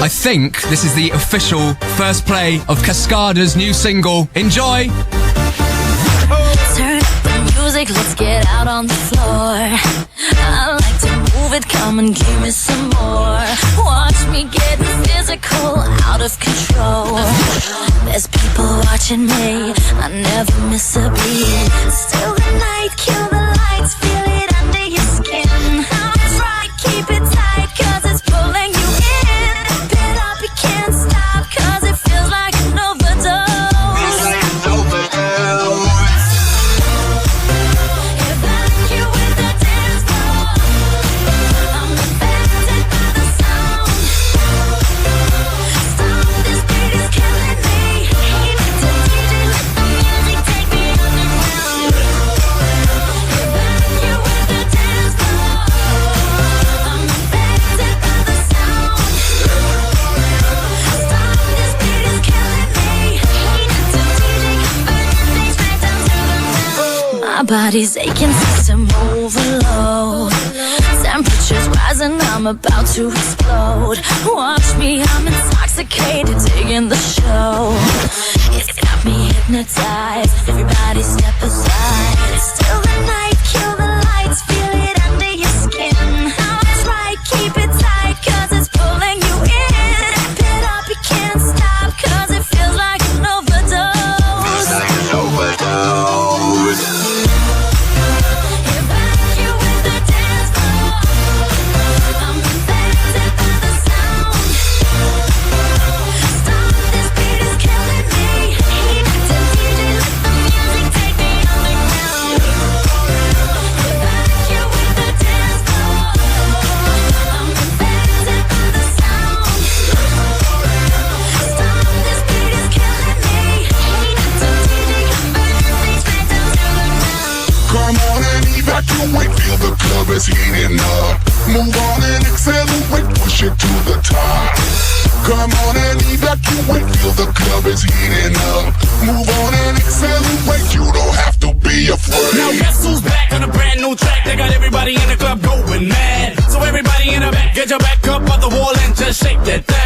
I think this is the official first play of Cascada's new single. Enjoy! Turn up the music, let's get out on the floor. I like to move it, come and give me some more. Watch me getting physical, out of control. There's people watching me, I never miss a beat. Still the night, kill the lights, feel it under your skin. That's right, keep it tight, cause it's pulling you in. Wrap it up, you can't stop, cause it feels like an overdose. My body's aching, system overload. Temperatures rising, I'm about to explode. Watch me, I'm intoxicated, digging the show. It's got me hypnotized, everybody step aside. Still the night, kill the lights, feel it under your skin. That's right, keep it tight, cause it's pulling you in. Wrap it up, you can't stop, cause it feels like an overdose. Feels like an overdose. Evacuate, feel the club is heating up. Move on and accelerate, push it to the top. Come on and evacuate, feel the club is heating up. Move on and accelerate, you don't have to be afraid. Now guess who's back on a brand new track? They got everybody in the club going mad. So everybody in the back, get your back up on the wall and just shake that thing.